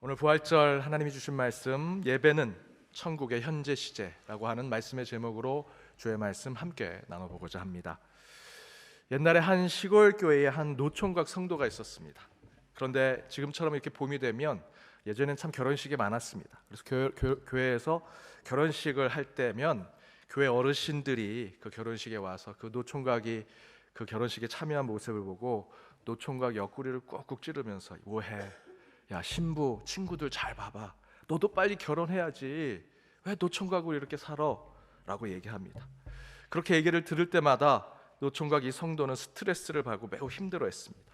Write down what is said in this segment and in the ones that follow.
오늘 부활절 하나님이 주신 말씀, 예배는 천국의 현재 시제라고 하는 말씀의 제목으로 주의 말씀 함께 나눠보고자 합니다. 옛날에 한 시골 교회에 한 노총각 성도가 있었습니다. 그런데 지금처럼 이렇게 봄이 되면 예전엔 참 결혼식이 많았습니다. 그래서 교회에서 결혼식을 할 때면 교회 어르신들이 그 결혼식에 와서 그 노총각이 그 결혼식에 참여한 모습을 보고 노총각 옆구리를 꾹꾹 찌르면서 뭐해? 야, 신부 친구들 잘 봐봐. 너도 빨리 결혼해야지. 왜 노총각으로 이렇게 살아? 라고 얘기합니다. 그렇게 얘기를 들을 때마다 노총각 이 성도는 스트레스를 받고 매우 힘들어했습니다.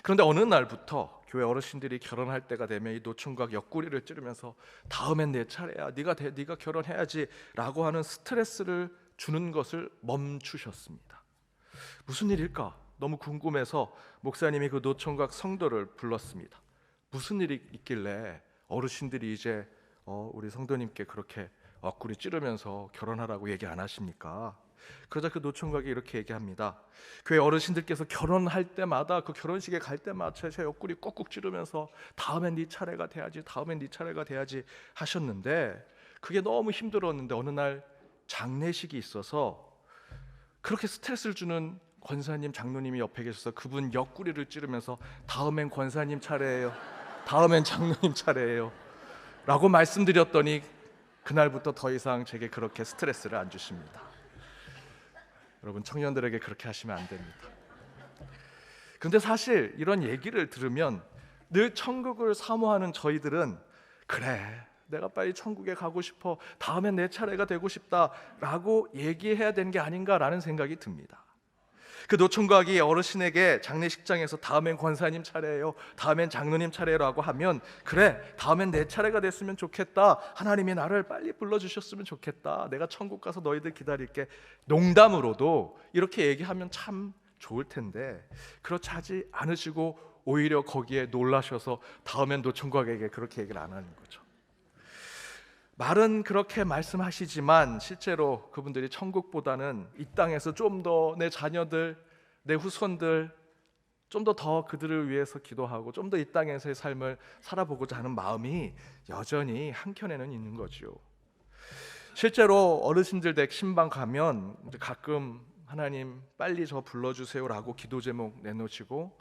그런데 어느 날부터 교회 어르신들이 결혼할 때가 되면 이 노총각 옆구리를 찌르면서 다음엔 내 차례야. 네가 결혼해야지 라고 하는 스트레스를 주는 것을 멈추셨습니다. 무슨 일일까? 너무 궁금해서 목사님이 그 노총각 성도를 불렀습니다. 무슨 일이 있길래 어르신들이 이제 우리 성도님께 그렇게 옆구리 찌르면서 결혼하라고 얘기 안 하십니까? 그러자 그 노총각이 이렇게 얘기합니다. 교회 어르신들께서 결혼할 때마다 그 결혼식에 갈 때마다 제 옆구리 꾹꾹 찌르면서 다음엔 네 차례가 돼야지, 다음엔 네 차례가 돼야지 하셨는데 그게 너무 힘들었는데 어느 날 장례식이 있어서 그렇게 스트레스를 주는 권사님, 장로님이 옆에 계셔서 그분 옆구리를 찌르면서 다음엔 권사님 차례예요, 다음엔 장로님 차례예요 라고 말씀드렸더니 그날부터 더 이상 제게 그렇게 스트레스를 안 주십니다. 여러분, 청년들에게 그렇게 하시면 안 됩니다. 근데 사실 이런 얘기를 들으면 늘 천국을 사모하는 저희들은 그래, 내가 빨리 천국에 가고 싶어, 다음엔 내 차례가 되고 싶다 라고 얘기해야 되는 게 아닌가라는 생각이 듭니다. 그 노총각이 어르신에게 장례식장에서 다음엔 권사님 차례예요, 다음엔 장로님 차례라고 하면 그래, 다음엔 내 차례가 됐으면 좋겠다, 하나님이 나를 빨리 불러주셨으면 좋겠다, 내가 천국 가서 너희들 기다릴게, 농담으로도 이렇게 얘기하면 참 좋을 텐데 그렇지 하지 않으시고 오히려 거기에 놀라셔서 다음엔 노총각에게 그렇게 얘기를 안 하는 거죠. 말은 그렇게 말씀하시지만 실제로 그분들이 천국보다는 이 땅에서 좀 더 내 자녀들, 내 후손들 좀 더 그들을 위해서 기도하고 좀 더 이 땅에서의 삶을 살아보고자 하는 마음이 여전히 한켠에는 있는 거죠. 실제로 어르신들 댁 신방 가면 가끔 하나님 빨리 저 불러주세요라고 기도 제목 내놓으시고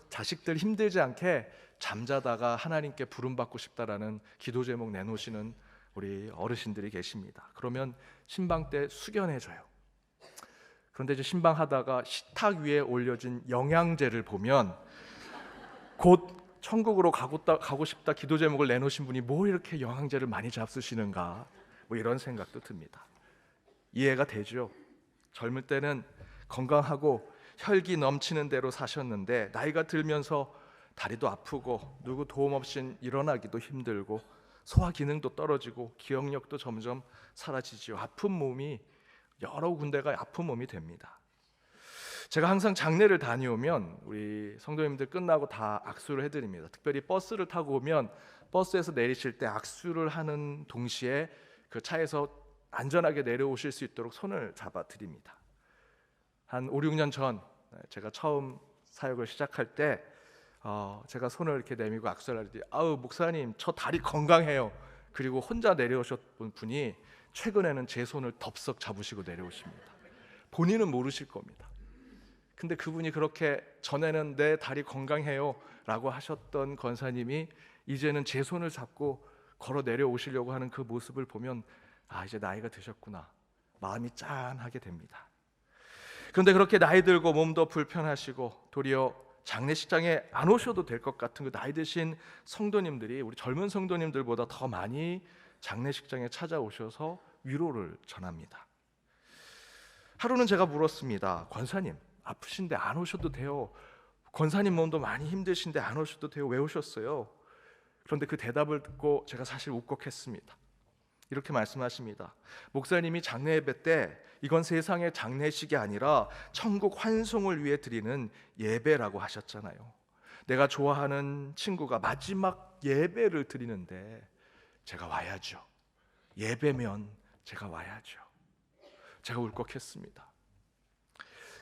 자식들 힘들지 않게 잠자다가 하나님께 부름받고 싶다라는 기도 제목 내놓으시는 우리 어르신들이 계십니다. 그러면 신방 때 숙연해져요. 그런데 이제 신방하다가 식탁 위에 올려진 영양제를 보면 곧 천국으로 가고 싶다 기도 제목을 내놓으신 분이 뭐 이렇게 영양제를 많이 잡수시는가, 뭐 이런 생각도 듭니다. 이해가 되죠. 젊을 때는 건강하고 혈기 넘치는 대로 사셨는데 나이가 들면서 다리도 아프고 누구 도움 없이 일어나기도 힘들고 소화 기능도 떨어지고 기억력도 점점 사라지지요. 아픈 몸이 여러 군데가 아픈 몸이 됩니다. 제가 항상 장례를 다녀오면 우리 성도님들 끝나고 다 악수를 해드립니다. 특별히 버스를 타고 오면 버스에서 내리실 때 악수를 하는 동시에 그 차에서 안전하게 내려오실 수 있도록 손을 잡아 드립니다. 한 5, 6년 전 제가 처음 사역을 시작할 때 제가 손을 이렇게 내밀고 악수를 할 때 아우 목사님 저 다리 건강해요. 그리고 혼자 내려오셨던 분이 최근에는 제 손을 덥석 잡으시고 내려오십니다. 본인은 모르실 겁니다. 근데 그분이 그렇게 전에는 내 다리 건강해요 라고 하셨던 권사님이 이제는 제 손을 잡고 걸어 내려오시려고 하는 그 모습을 보면 아, 이제 나이가 드셨구나, 마음이 짠하게 됩니다. 그런데 그렇게 나이 들고 몸도 불편하시고 도리어 장례식장에 안 오셔도 될 것 같은 그 나이 드신 성도님들이 우리 젊은 성도님들보다 더 많이 장례식장에 찾아오셔서 위로를 전합니다. 하루는 제가 물었습니다. 권사님 아프신데 안 오셔도 돼요. 권사님 몸도 많이 힘드신데 안 오셔도 돼요. 왜 오셨어요? 그런데 그 대답을 듣고 제가 사실 울컥했습니다. 이렇게 말씀하십니다. 목사님이 장례 예배 때 이건 세상의 장례식이 아니라 천국 환송을 위해 드리는 예배라고 하셨잖아요. 내가 좋아하는 친구가 마지막 예배를 드리는데 제가 와야죠. 예배면 제가 와야죠. 제가 울컥했습니다.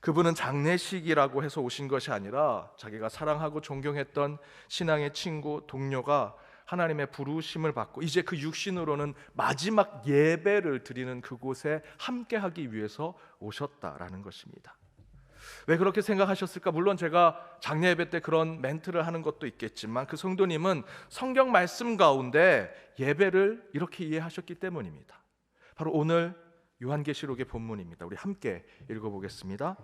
그분은 장례식이라고 해서 오신 것이 아니라 자기가 사랑하고 존경했던 신앙의 친구, 동료가 하나님의 부르심을 받고 이제 그 육신으로는 마지막 예배를 드리는 그곳에 함께하기 위해서 오셨다라는 것입니다. 왜 그렇게 생각하셨을까? 물론 제가 장례 예배 때 그런 멘트를 하는 것도 있겠지만 그 성도님은 성경 말씀 가운데 예배를 이렇게 이해하셨기 때문입니다. 바로 오늘 요한계시록의 본문입니다. 우리 함께 읽어보겠습니다.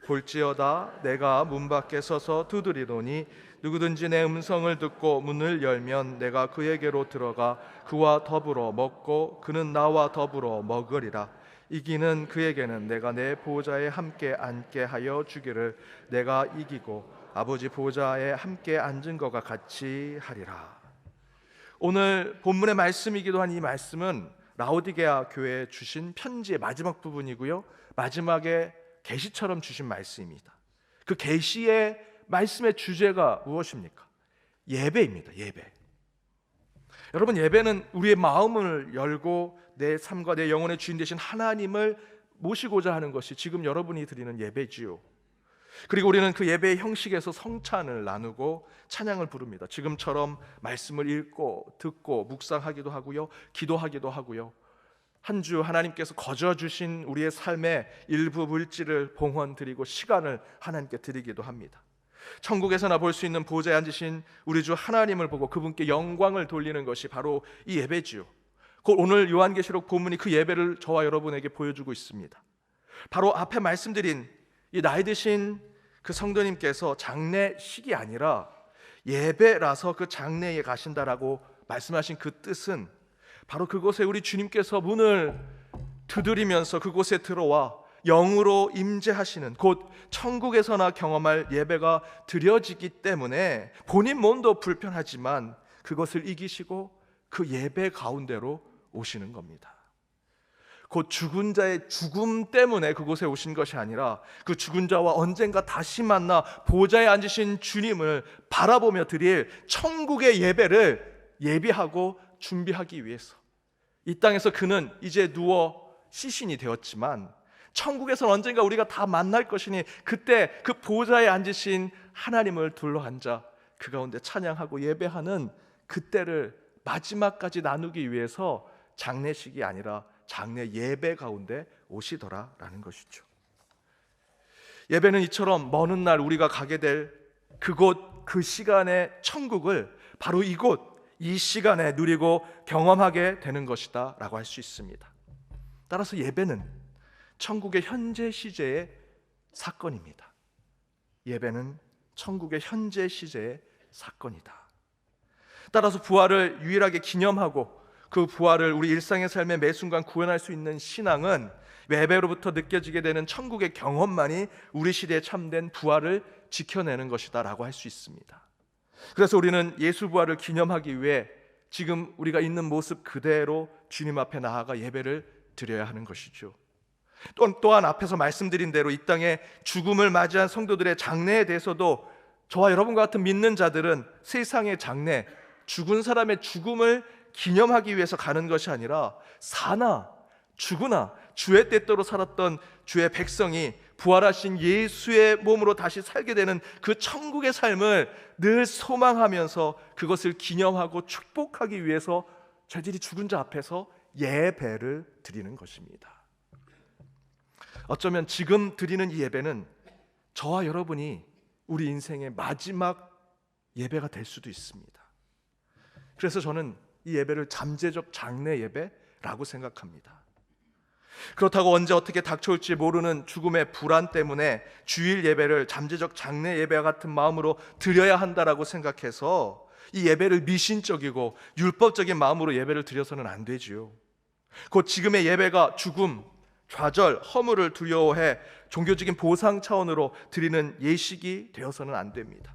볼지어다 내가 문 밖에 서서 두드리노니 누구든지 내 음성을 듣고 문을 열면 내가 그에게로 들어가 그와 더불어 먹고 그는 나와 더불어 먹으리라. 이기는 그에게는 내가 내 보좌에 함께 앉게 하여 주기를 내가 이기고 아버지 보좌에 함께 앉은 것과 같이 하리라. 오늘 본문의 말씀이기도 한 이 말씀은 라오디게아 교회에 주신 편지의 마지막 부분이고요, 마지막에 계시처럼 주신 말씀입니다. 그 계시의 말씀의 주제가 무엇입니까? 예배입니다. 예배. 여러분, 예배는 우리의 마음을 열고 내 삶과 내 영혼의 주인 되신 하나님을 모시고자 하는 것이 지금 여러분이 드리는 예배지요. 그리고 우리는 그 예배의 형식에서 성찬을 나누고 찬양을 부릅니다. 지금처럼 말씀을 읽고 듣고 묵상하기도 하고요, 기도하기도 하고요, 한 주 하나님께서 거저 주신 우리의 삶의 일부 물질을 봉헌 드리고 시간을 하나님께 드리기도 합니다. 천국에서나 볼 수 있는 보좌에 앉으신 우리 주 하나님을 보고 그분께 영광을 돌리는 것이 바로 이 예배지요. 오늘 요한계시록 본문이 그 예배를 저와 여러분에게 보여주고 있습니다. 바로 앞에 말씀드린 이 나이 드신 그 성도님께서 장례식이 아니라 예배라서 그 장례에 가신다라고 말씀하신 그 뜻은 바로 그곳에 우리 주님께서 문을 두드리면서 그곳에 들어와 영으로 임재하시는 곧 천국에서나 경험할 예배가 드려지기 때문에 본인 몸도 불편하지만 그것을 이기시고 그 예배 가운데로 오시는 겁니다. 곧 죽은 자의 죽음 때문에 그곳에 오신 것이 아니라 그 죽은 자와 언젠가 다시 만나 보좌에 앉으신 주님을 바라보며 드릴 천국의 예배를 예비하고 준비하기 위해서 이 땅에서 그는 이제 누워 시신이 되었지만 천국에서는 언젠가 우리가 다 만날 것이니 그때 그 보좌에 앉으신 하나님을 둘러앉아 그 가운데 찬양하고 예배하는 그때를 마지막까지 나누기 위해서 장례식이 아니라 장례 예배 가운데 오시더라라는 것이죠. 예배는 이처럼 먼 날 우리가 가게 될 그곳 그 시간의 천국을 바로 이곳 이 시간에 누리고 경험하게 되는 것이다 라고 할 수 있습니다. 따라서 예배는 천국의 현재 시제의 사건입니다. 예배는 천국의 현재 시제의 사건이다. 따라서 부활을 유일하게 기념하고 그 부활을 우리 일상의 삶의 매 순간 구현할 수 있는 신앙은 예배로부터 느껴지게 되는 천국의 경험만이 우리 시대에 참된 부활을 지켜내는 것이다 라고 할 수 있습니다. 그래서 우리는 예수 부활을 기념하기 위해 지금 우리가 있는 모습 그대로 주님 앞에 나아가 예배를 드려야 하는 것이죠. 또한 앞에서 말씀드린 대로 이 땅에 죽음을 맞이한 성도들의 장례에 대해서도 저와 여러분과 같은 믿는 자들은 세상의 장례, 죽은 사람의 죽음을 기념하기 위해서 가는 것이 아니라 사나 죽으나 주의 때대로 살았던 주의 백성이 부활하신 예수의 몸으로 다시 살게 되는 그 천국의 삶을 늘 소망하면서 그것을 기념하고 축복하기 위해서 저희들이 죽은 자 앞에서 예배를 드리는 것입니다. 어쩌면 지금 드리는 이 예배는 저와 여러분이 우리 인생의 마지막 예배가 될 수도 있습니다. 그래서 저는 이 예배를 잠재적 장례 예배라고 생각합니다. 그렇다고 언제 어떻게 닥쳐올지 모르는 죽음의 불안 때문에 주일 예배를 잠재적 장례 예배와 같은 마음으로 드려야 한다라고 생각해서 이 예배를 미신적이고 율법적인 마음으로 예배를 드려서는 안 되지요. 곧 지금의 예배가 죽음, 좌절, 허물을 두려워해 종교적인 보상 차원으로 드리는 예식이 되어서는 안 됩니다.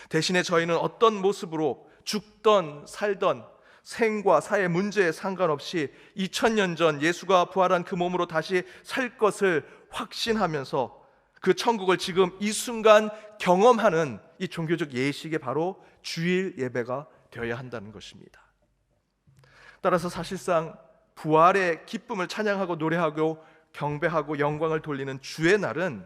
대신에 저희는 어떤 모습으로 죽던 살던 생과 사의 문제에 상관없이 2000년 전 예수가 부활한 그 몸으로 다시 살 것을 확신하면서 그 천국을 지금 이 순간 경험하는 이 종교적 예식이 바로 주일 예배가 되어야 한다는 것입니다. 따라서 사실상 부활의 기쁨을 찬양하고 노래하고 경배하고 영광을 돌리는 주의 날은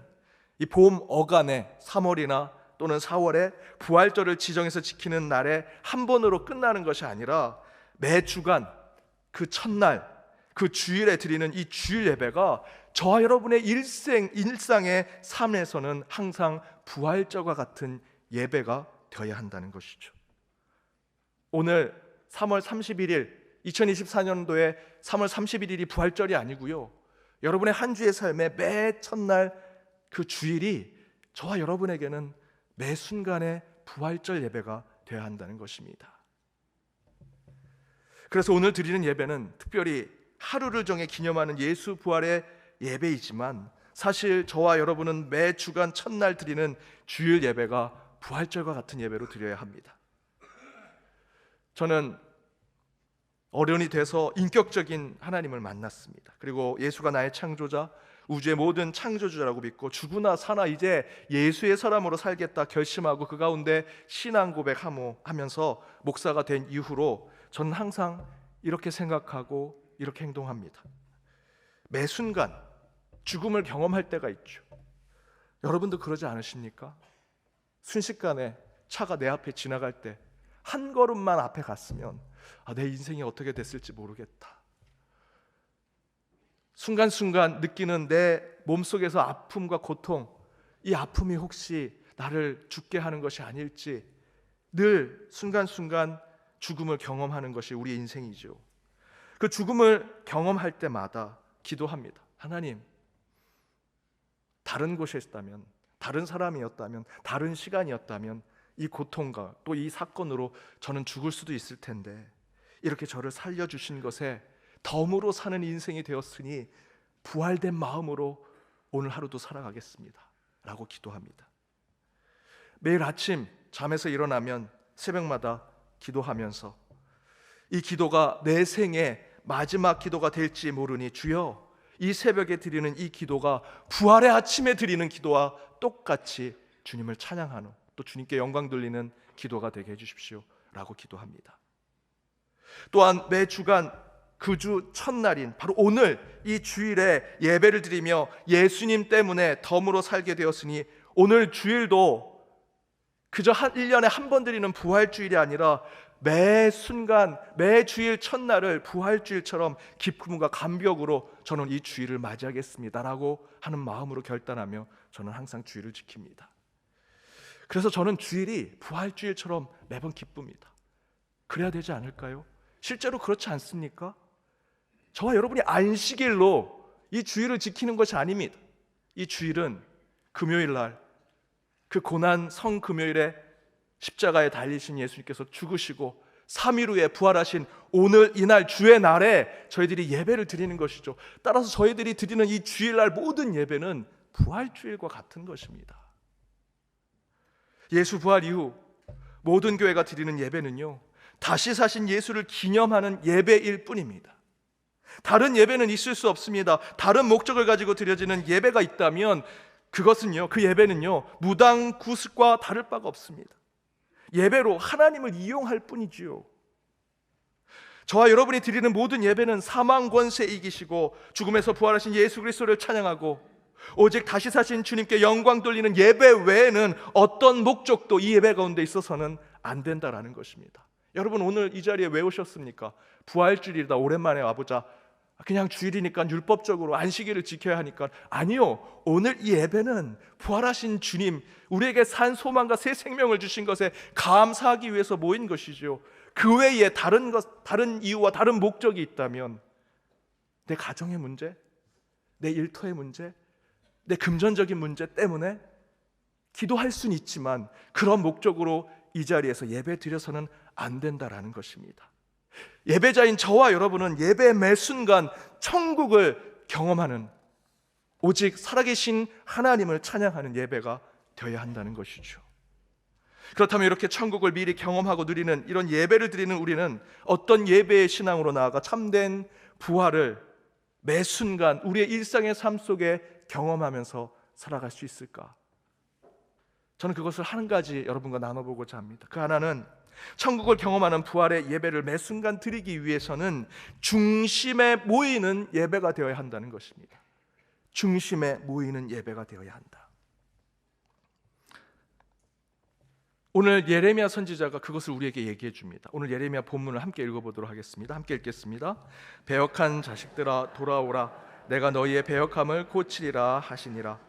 이 봄 어간의 3월이나 또는 4월에 부활절을 지정해서 지키는 날에 한 번으로 끝나는 것이 아니라 매 주간 그 첫날 그 주일에 드리는 이 주일 예배가 저와 여러분의 일상의 삶에서는 항상 부활절과 같은 예배가 되어야 한다는 것이죠. 오늘 3월 31일 2024년도에 3월 31일이 부활절이 아니고요, 여러분의 한 주의 삶의 매 첫날 그 주일이 저와 여러분에게는 매 순간의 부활절 예배가 되어야 한다는 것입니다. 그래서 오늘 드리는 예배는 특별히 하루를 정해 기념하는 예수 부활의 예배이지만 사실 저와 여러분은 매 주간 첫날 드리는 주일 예배가 부활절과 같은 예배로 드려야 합니다. 저는 어른이 돼서 인격적인 하나님을 만났습니다. 그리고 예수가 나의 창조자, 우주의 모든 창조주라고 믿고 죽으나 사나 이제 예수의 사람으로 살겠다 결심하고 그 가운데 신앙 고백하면서 목사가 된 이후로 저는 항상 이렇게 생각하고 이렇게 행동합니다. 매 순간 죽음을 경험할 때가 있죠. 여러분도 그러지 않으십니까? 순식간에 차가 내 앞에 지나갈 때 한 걸음만 앞에 갔으면 내 인생이 어떻게 됐을지 모르겠다. 순간순간 느끼는 내 몸속에서 아픔과 고통, 이 아픔이 혹시 나를 죽게 하는 것이 아닐지 늘 순간순간 죽음을 경험하는 것이 우리의 인생이죠. 그 죽음을 경험할 때마다 기도합니다. 하나님, 다른 곳이었다면, 다른 사람이었다면, 다른 시간이었다면 이 고통과 또 이 사건으로 저는 죽을 수도 있을 텐데 이렇게 저를 살려주신 것에 덤으로 사는 인생이 되었으니 부활된 마음으로 오늘 하루도 살아가겠습니다 라고 기도합니다. 매일 아침 잠에서 일어나면 새벽마다 기도하면서 이 기도가 내 생의 마지막 기도가 될지 모르니 주여, 이 새벽에 드리는 이 기도가 부활의 아침에 드리는 기도와 똑같이 주님을 찬양하는, 또 주님께 영광 돌리는 기도가 되게 해주십시오 라고 기도합니다. 또한 매 주간 그 주 첫날인 바로 오늘 이 주일에 예배를 드리며 예수님 때문에 덤으로 살게 되었으니 오늘 주일도 그저 1년에 한 번 드리는 부활주일이 아니라 매 순간 매 주일 첫날을 부활주일처럼 기쁨과 감격으로 저는 이 주일을 맞이하겠습니다 라고 하는 마음으로 결단하며 저는 항상 주일을 지킵니다. 그래서 저는 주일이 부활주일처럼 매번 기쁩니다. 그래야 되지 않을까요? 실제로 그렇지 않습니까? 저와 여러분이 안식일로 이 주일을 지키는 것이 아닙니다. 이 주일은 금요일 날 그 고난 성금요일에 십자가에 달리신 예수님께서 죽으시고 3일 후에 부활하신 오늘 이날 주의 날에 저희들이 예배를 드리는 것이죠. 따라서 저희들이 드리는 이 주일날 모든 예배는 부활주일과 같은 것입니다. 예수 부활 이후 모든 교회가 드리는 예배는요, 다시 사신 예수를 기념하는 예배일 뿐입니다. 다른 예배는 있을 수 없습니다. 다른 목적을 가지고 드려지는 예배가 있다면 그것은요, 그 예배는요 무당 구습과 다를 바가 없습니다. 예배로 하나님을 이용할 뿐이지요. 저와 여러분이 드리는 모든 예배는 사망 권세 이기시고 죽음에서 부활하신 예수 그리스도를 찬양하고 오직 다시 사신 주님께 영광 돌리는 예배 외에는 어떤 목적도 이 예배 가운데 있어서는 안 된다라는 것입니다. 여러분 오늘 이 자리에 왜 오셨습니까? 부활주일이다, 오랜만에 와보자, 그냥 주일이니까 율법적으로 안식일을 지켜야 하니까. 아니요, 오늘 이 예배는 부활하신 주님, 우리에게 산 소망과 새 생명을 주신 것에 감사하기 위해서 모인 것이죠. 그 외에 다른 이유와 다른 목적이 있다면 내 가정의 문제, 내 일터의 문제, 내 금전적인 문제 때문에 기도할 수는 있지만 그런 목적으로 이 자리에서 예배 드려서는 안 된다라는 것입니다. 예배자인 저와 여러분은 예배 매 순간 천국을 경험하는, 오직 살아계신 하나님을 찬양하는 예배가 되어야 한다는 것이죠. 그렇다면 이렇게 천국을 미리 경험하고 누리는 이런 예배를 드리는 우리는 어떤 예배의 신앙으로 나아가 참된 부활을 매 순간 우리의 일상의 삶 속에 경험하면서 살아갈 수 있을까? 저는 그것을 한 가지 여러분과 나눠보고자 합니다. 그 하나는 천국을 경험하는 부활의 예배를 매 순간 드리기 위해서는 중심에 모이는 예배가 되어야 한다는 것입니다. 중심에 모이는 예배가 되어야 한다. 오늘 예레미야 선지자가 그것을 우리에게 얘기해 줍니다. 오늘 예레미야 본문을 함께 읽어보도록 하겠습니다. 함께 읽겠습니다. 배역한 자식들아 돌아오라. 내가 너희의 배역함을 고치리라 하시니라.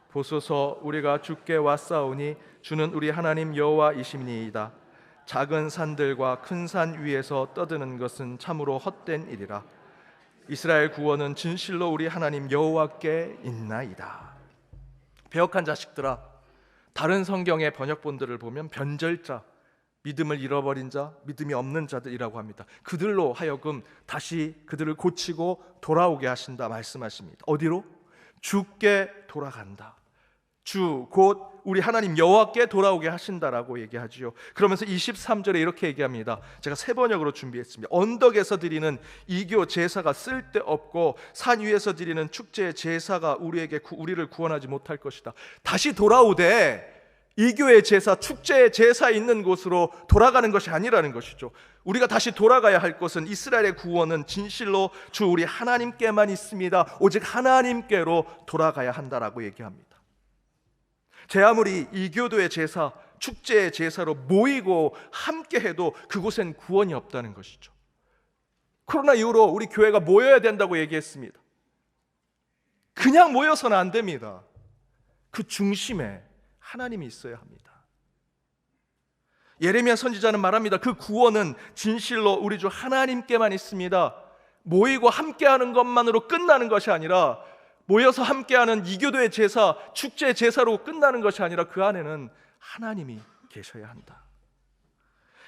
보소서 우리가 주께 왔사오니 주는 우리 하나님 여호와이시니이다. 작은 산들과 큰 산 위에서 떠드는 것은 참으로 헛된 일이라. 이스라엘 구원은 진실로 우리 하나님 여호와께 있나이다. 배역한 자식들아, 다른 성경의 번역본들을 보면 변절자, 믿음을 잃어버린 자, 믿음이 없는 자들이라고 합니다. 그들로 하여금 다시 그들을 고치고 돌아오게 하신다 말씀하십니다. 어디로? 주께 돌아간다. 주 곧 우리 하나님 여호와께 돌아오게 하신다라고 얘기하지요. 그러면서 23절에 이렇게 얘기합니다. 제가 새 번역으로 준비했습니다. 언덕에서 드리는 이교 제사가 쓸데없고 산 위에서 드리는 축제의 제사가 우리를 구원하지 못할 것이다. 다시 돌아오되 이교의 제사, 축제의 제사 있는 곳으로 돌아가는 것이 아니라는 것이죠. 우리가 다시 돌아가야 할 것은 이스라엘의 구원은 진실로 주 우리 하나님께만 있습니다. 오직 하나님께로 돌아가야 한다라고 얘기합니다. 제 아무리 이교도의 제사, 축제의 제사로 모이고 함께해도 그곳엔 구원이 없다는 것이죠. 코로나 이후로 우리 교회가 모여야 된다고 얘기했습니다. 그냥 모여서는 안 됩니다. 그 중심에 하나님이 있어야 합니다. 예레미야 선지자는 말합니다. 그 구원은 진실로 우리 주 하나님께만 있습니다. 모이고 함께하는 것만으로 끝나는 것이 아니라, 모여서 함께하는 이교도의 제사, 축제의 제사로 끝나는 것이 아니라 그 안에는 하나님이 계셔야 한다.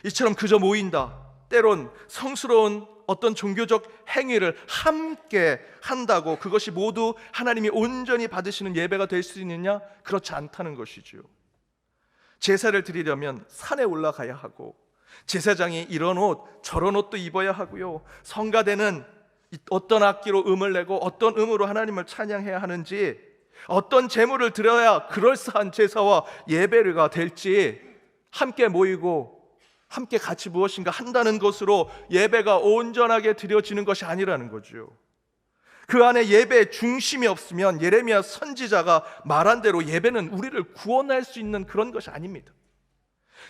이처럼 그저 모인다, 때론 성스러운 어떤 종교적 행위를 함께 한다고 그것이 모두 하나님이 온전히 받으시는 예배가 될 수 있느냐? 그렇지 않다는 것이죠. 제사를 드리려면 산에 올라가야 하고, 제사장이 이런 옷 저런 옷도 입어야 하고요, 성가대는 어떤 악기로 음을 내고 어떤 음으로 하나님을 찬양해야 하는지, 어떤 제물을 드려야 그럴싸한 제사와 예배가 될지, 함께 모이고 함께 같이 무엇인가 한다는 것으로 예배가 온전하게 드려지는 것이 아니라는 거죠. 그 안에 예배의 중심이 없으면 예레미야 선지자가 말한 대로 예배는 우리를 구원할 수 있는 그런 것이 아닙니다.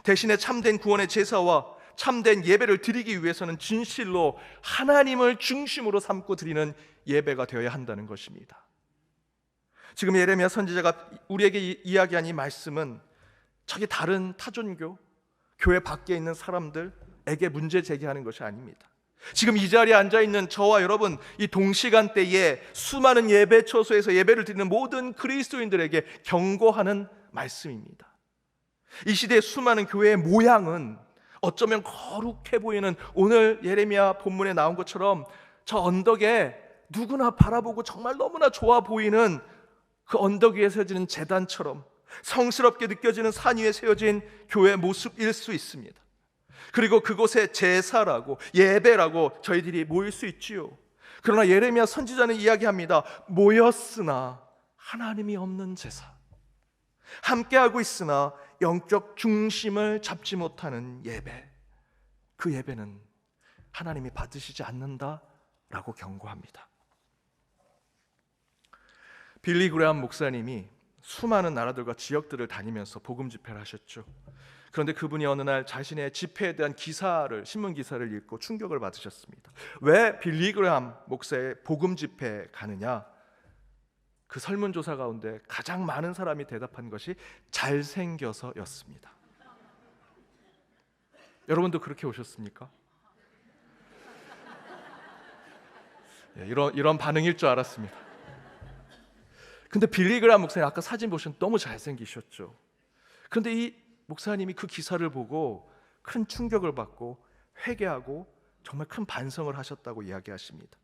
대신에 참된 구원의 제사와 참된 예배를 드리기 위해서는 진실로 하나님을 중심으로 삼고 드리는 예배가 되어야 한다는 것입니다. 지금 예레미야 선지자가 우리에게 이야기한 이 말씀은 저기 다른 타종교, 교회 밖에 있는 사람들에게 문제 제기하는 것이 아닙니다. 지금 이 자리에 앉아있는 저와 여러분, 이 동시간대에 수많은 예배 처소에서 예배를 드리는 모든 그리스도인들에게 경고하는 말씀입니다. 이 시대의 수많은 교회의 모양은 어쩌면 거룩해 보이는, 오늘 예레미야 본문에 나온 것처럼 저 언덕에 누구나 바라보고 정말 너무나 좋아 보이는 그 언덕 위에 세워지는 제단처럼 성스럽게 느껴지는 산 위에 세워진 교회의 모습일 수 있습니다. 그리고 그곳에 제사라고 예배라고 저희들이 모일 수 있지요. 그러나 예레미야 선지자는 이야기합니다. 모였으나 하나님이 없는 제사, 함께하고 있으나 영적 중심을 잡지 못하는 예배, 그 예배는 하나님이 받으시지 않는다라고 경고합니다. 빌리 그레함 목사님이 수많은 나라들과 지역들을 다니면서 복음 집회를 하셨죠. 그런데 그분이 어느 날 자신의 집회에 대한 신문 기사를 읽고 충격을 받으셨습니다. 왜 빌리 그레함 목사의 복음 집회에 가느냐? 그 설문조사 가운데 가장 많은 사람이 대답한 것이 잘생겨서였습니다. 여러분도 그렇게 오셨습니까? 이런 반응일 줄 알았습니다. 근데 빌리 그레함 목사님, 아까 사진 보시면 너무 잘생기셨죠. 그런데 이 목사님이 그 기사를 보고 큰 충격을 받고 회개하고 정말 큰 반성을 하셨다고 이야기하십니다.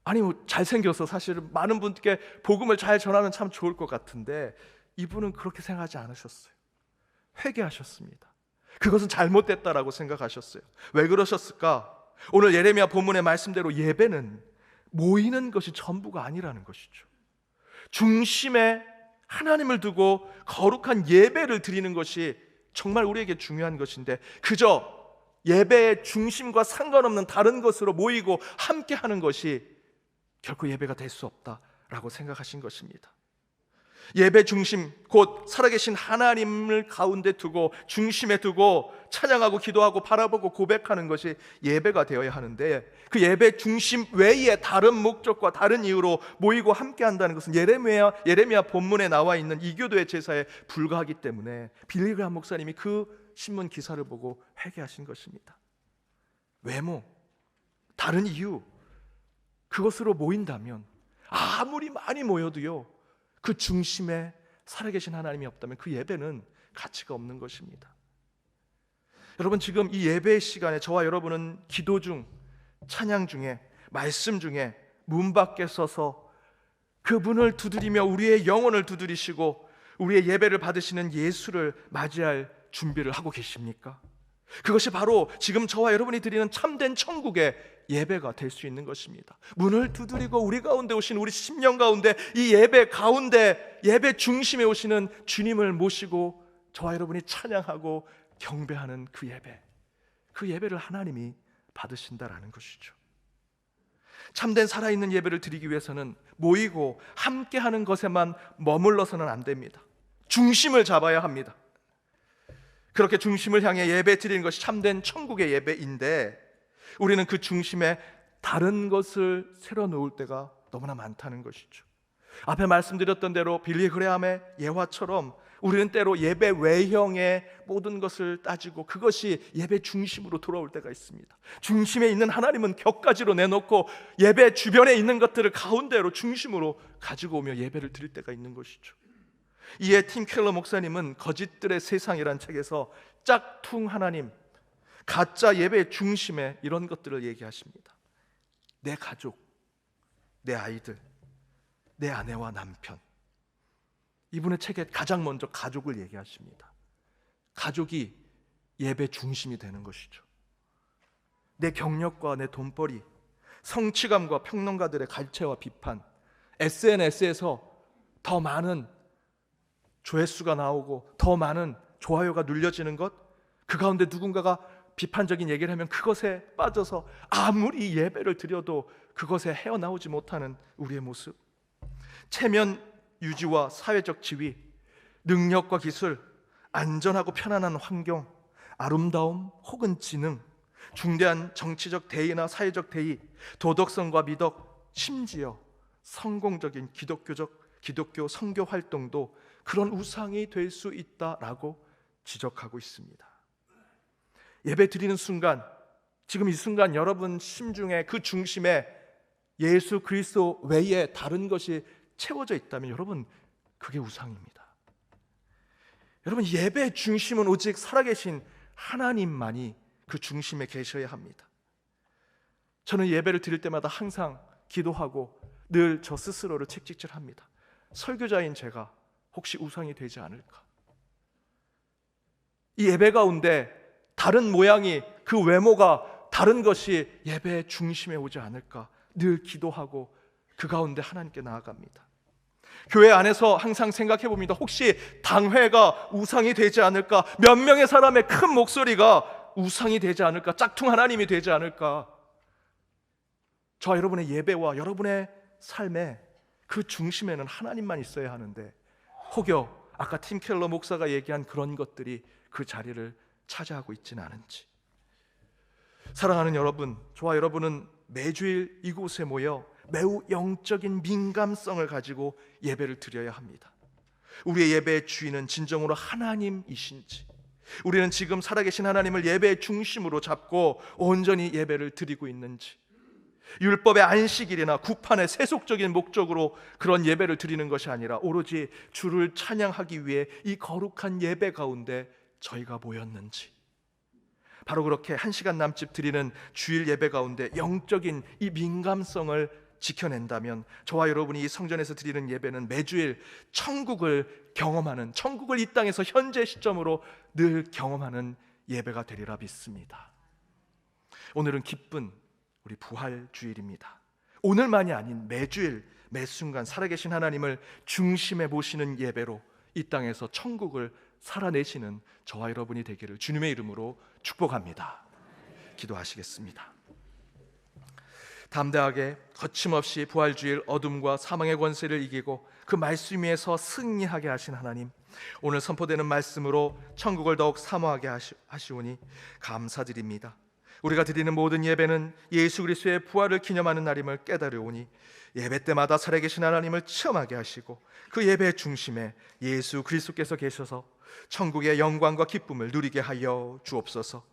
아니, 잘생겨서 사실은 많은 분께 복음을 잘 전하면 참 좋을 것 같은데 이분은 그렇게 생각하지 않으셨어요. 회개하셨습니다. 그것은 잘못됐다라고 생각하셨어요. 왜 그러셨을까? 오늘 예레미야 본문의 말씀대로 예배는 모이는 것이 전부가 아니라는 것이죠. 중심에 하나님을 두고 거룩한 예배를 드리는 것이 정말 우리에게 중요한 것인데, 그저 예배의 중심과 상관없는 다른 것으로 모이고 함께하는 것이 결코 예배가 될 수 없다라고 생각하신 것입니다. 예배 중심, 곧 살아계신 하나님을 가운데 두고 중심에 두고 찬양하고 기도하고 바라보고 고백하는 것이 예배가 되어야 하는데, 그 예배 중심 외에 다른 목적과 다른 이유로 모이고 함께 한다는 것은 예레미야 본문에 나와 있는 이교도의 제사에 불과하기 때문에 빌리 그레이엄 목사님이 그 신문 기사를 보고 회개하신 것입니다. 외모, 다른 이유, 그것으로 모인다면 아무리 많이 모여도요, 그 중심에 살아계신 하나님이 없다면 그 예배는 가치가 없는 것입니다. 여러분, 지금 이 예배의 시간에 저와 여러분은 기도 중, 찬양 중에, 말씀 중에 문 밖에 서서 그분을 두드리며 우리의 영혼을 두드리시고 우리의 예배를 받으시는 예수를 맞이할 준비를 하고 계십니까? 그것이 바로 지금 저와 여러분이 드리는 참된 천국의 예배가 될 수 있는 것입니다. 문을 두드리고 우리 가운데 오신, 우리 심령 가운데, 이 예배 가운데 예배 중심에 오시는 주님을 모시고 저와 여러분이 찬양하고 경배하는 그 예배, 그 예배를 하나님이 받으신다라는 것이죠. 참된 살아있는 예배를 드리기 위해서는 모이고 함께하는 것에만 머물러서는 안 됩니다. 중심을 잡아야 합니다. 그렇게 중심을 향해 예배 드리는 것이 참된 천국의 예배인데, 우리는 그 중심에 다른 것을 새로 놓을 때가 너무나 많다는 것이죠. 앞에 말씀드렸던 대로 빌리 그레이엄의 예화처럼 우리는 때로 예배 외형의 모든 것을 따지고 그것이 예배 중심으로 돌아올 때가 있습니다. 중심에 있는 하나님은 격가지로 내놓고 예배 주변에 있는 것들을 가운데로 중심으로 가지고 오며 예배를 드릴 때가 있는 것이죠. 이에 팀 켈러 목사님은 거짓들의 세상이란 책에서 짝퉁 하나님, 가짜 예배의 중심에 이런 것들을 얘기하십니다. 내 가족, 내 아이들, 내 아내와 남편. 이분의 책에 가장 먼저 가족을 얘기하십니다. 가족이 예배 중심이 되는 것이죠. 내 경력과 내 돈벌이, 성취감과 평론가들의 갈채와 비판, SNS에서 더 많은 조회수가 나오고 더 많은 좋아요가 눌려지는 것, 그 가운데 누군가가 비판적인 얘기를 하면 그것에 빠져서 아무리 예배를 드려도 그것에 헤어나오지 못하는 우리의 모습, 체면 유지와 사회적 지위, 능력과 기술, 안전하고 편안한 환경, 아름다움 혹은 지능, 중대한 정치적 대의나 사회적 대의, 도덕성과 미덕, 심지어 성공적인 기독교 선교 활동도 그런 우상이 될 수 있다라고 지적하고 있습니다. 예배 드리는 순간, 지금 이 순간 여러분 심중에 그 중심에 예수 그리스도 외에 다른 것이 채워져 있다면 여러분, 그게 우상입니다. 여러분, 예배 중심은 오직 살아계신 하나님만이 그 중심에 계셔야 합니다. 저는 예배를 드릴 때마다 항상 기도하고 늘 저 스스로를 책찍질합니다. 설교자인 제가 혹시 우상이 되지 않을까? 이 예배 가운데 다른 모양이, 그 외모가 다른 것이 예배의 중심에 오지 않을까 늘 기도하고 그 가운데 하나님께 나아갑니다. 교회 안에서 항상 생각해 봅니다. 혹시 당회가 우상이 되지 않을까? 몇 명의 사람의 큰 목소리가 우상이 되지 않을까? 짝퉁 하나님이 되지 않을까? 저와 여러분의 예배와 여러분의 삶에 그 중심에는 하나님만 있어야 하는데, 혹여 아까 팀 켈러 목사가 얘기한 그런 것들이 그 자리를 차지하고 있지는 않은지. 사랑하는 여러분, 저와 여러분은 매주일 이곳에 모여 매우 영적인 민감성을 가지고 예배를 드려야 합니다. 우리의 예배의 주인은 진정으로 하나님이신지, 우리는 지금 살아계신 하나님을 예배의 중심으로 잡고 온전히 예배를 드리고 있는지, 율법의 안식일이나 구판의 세속적인 목적으로 그런 예배를 드리는 것이 아니라 오로지 주를 찬양하기 위해 이 거룩한 예배 가운데 저희가 모였는지, 바로 그렇게 1시간 남짓 드리는 주일 예배 가운데 영적인 이 민감성을 지켜낸다면 저와 여러분이 이 성전에서 드리는 예배는 매주일 천국을 경험하는, 천국을 이 땅에서 현재 시점으로 늘 경험하는 예배가 되리라 믿습니다. 오늘은 기쁜 우리 부활 주일입니다. 오늘만이 아닌 매주일 매 순간 살아계신 하나님을 중심에 모시는 예배로 이 땅에서 천국을 살아내시는 저와 여러분이 되기를 주님의 이름으로 축복합니다. 기도하시겠습니다. 담대하게 거침없이 부활주일 어둠과 사망의 권세를 이기고 그 말씀 위에서 승리하게 하신 하나님, 오늘 선포되는 말씀으로 천국을 더욱 사모하게 하시오니 감사드립니다. 우리가 드리는 모든 예배는 예수 그리스도의 부활을 기념하는 날임을 깨달으오니 예배 때마다 살아계신 하나님을 체험하게 하시고 그 예배의 중심에 예수 그리스도께서 계셔서 천국의 영광과 기쁨을 누리게 하여 주옵소서.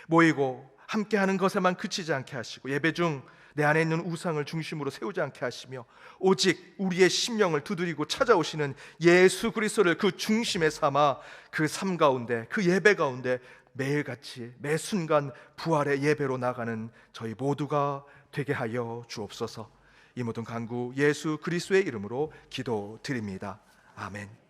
모이고 함께하는 것에만 그치지 않게 하시고 예배 중 내 안에 있는 우상을 중심으로 세우지 않게 하시며 오직 우리의 심령을 두드리고 찾아오시는 예수 그리스도를 그 중심에 삼아 그 삶 가운데, 그 예배 가운데 매일같이 매 순간 부활의 예배로 나가는 저희 모두가 되게 하여 주옵소서. 이 모든 간구 예수 그리스도의 이름으로 기도드립니다. 아멘.